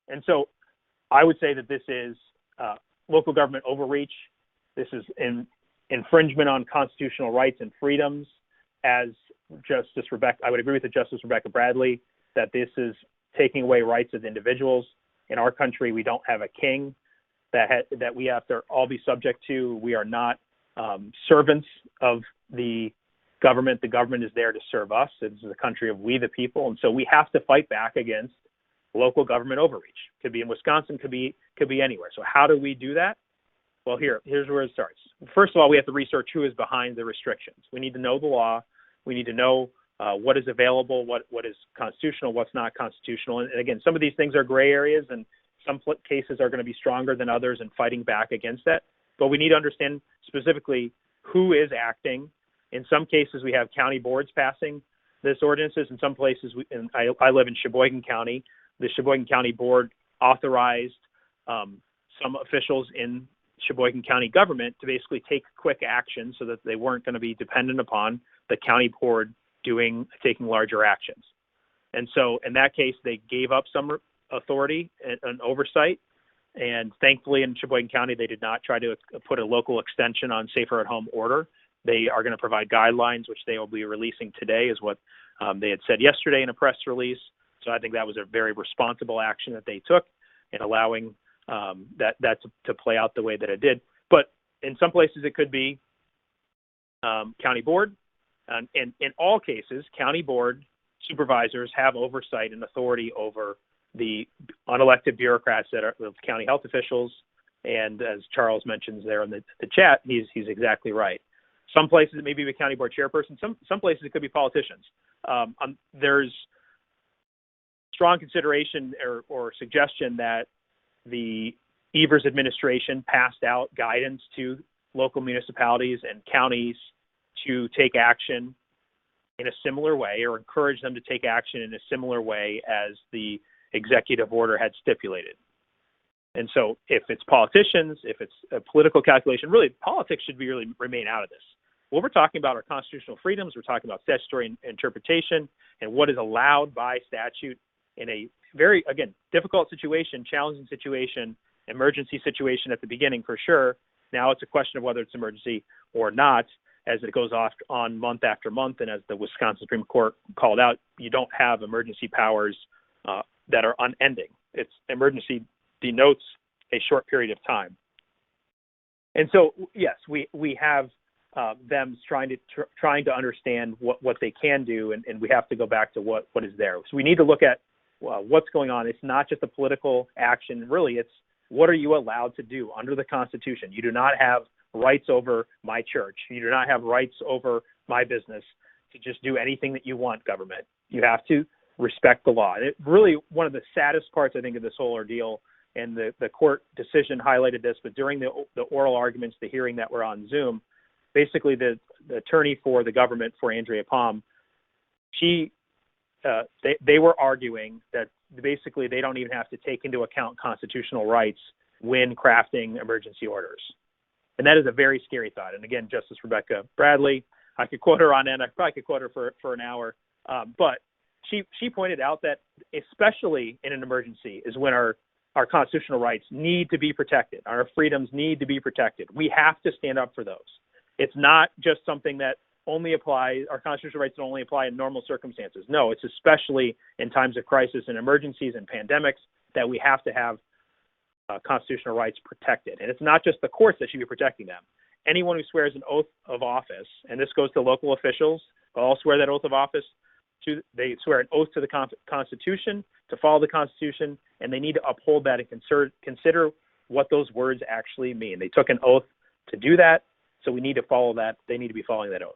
And so I would say that this is local government overreach. This is infringement on constitutional rights and freedoms. As I would agree with Justice Rebecca Bradley that this is taking away rights of individuals. In our country, we don't have a king that we have to all be subject to. We are not servants of the government. The government is there to serve us. This is a country of we the people, and so we have to fight back against local government overreach. Could be in Wisconsin, could be anywhere. So how do we do that? Well, here's where it starts. First of all, we have to research who is behind the restrictions. We need to know the law. We need to know what is available, what is constitutional, what's not constitutional. And again, some of these things are gray areas, and some cases are going to be stronger than others in fighting back against that. But we need to understand specifically who is acting. In some cases, we have county boards passing this ordinances. In some places, I live in Sheboygan County. The Sheboygan County Board authorized some officials in Sheboygan County government to basically take quick action so that they weren't going to be dependent upon the county board taking larger actions. And so in that case, they gave up some authority and oversight. And thankfully in Sheboygan County, they did not try to put a local extension on safer at home order. They are going to provide guidelines, which they will be releasing today, is what they had said yesterday in a press release. So I think that was a very responsible action that they took in allowing that to play out the way that it did. But in some places, it could be county board. And in all cases, county board supervisors have oversight and authority over the unelected bureaucrats that are the county health officials. And as Charles mentions there in the chat, he's exactly right. Some places it may be the county board chairperson. Some places it could be politicians. There's strong consideration or suggestion that the Evers administration passed out guidance to local municipalities and counties to take action in a similar way, or encourage them to take action in a similar way as the executive order had stipulated. And so if it's politicians, if it's a political calculation, really politics should remain out of this. What we're talking about are constitutional freedoms. We're talking about statutory interpretation and what is allowed by statute in a very, again, difficult situation, challenging situation, emergency situation at the beginning for sure. Now it's a question of whether it's emergency or not as it goes off on month after month. And as the Wisconsin Supreme Court called out, you don't have emergency powers that are unending. It's emergency denotes a short period of time. And so, yes, we have them trying to understand what they can do, and we have to go back to what is there. So we need to look at what's going on. It's not just a political action. Really, it's what are you allowed to do under the Constitution? You do not have rights over my church. You do not have rights over my business to just do anything that you want, government. You have to respect the law. And it really, one of the saddest parts, I think, of this whole ordeal, and the court decision highlighted this, but during the oral arguments, the hearing that were on Zoom, basically the attorney for the government, for Andrea Palm, they were arguing that basically they don't even have to take into account constitutional rights when crafting emergency orders. And that is a very scary thought. And again, Justice Rebecca Bradley, I could quote her on end. I probably could quote her for an hour. But she pointed out that especially in an emergency is when our constitutional rights need to be protected. Our freedoms need to be protected. We have to stand up for those. It's not just something that only applies, our constitutional rights don't only apply in normal circumstances. No, it's especially in times of crisis and emergencies and pandemics that we have to have constitutional rights protected. And it's not just the courts that should be protecting them. Anyone who swears an oath of office, and this goes to local officials, all swear that oath of office, they swear an oath to the Constitution, to follow the Constitution, and they need to uphold that and consider what those words actually mean. They took an oath to do that, so we need to follow that. They need to be following that oath.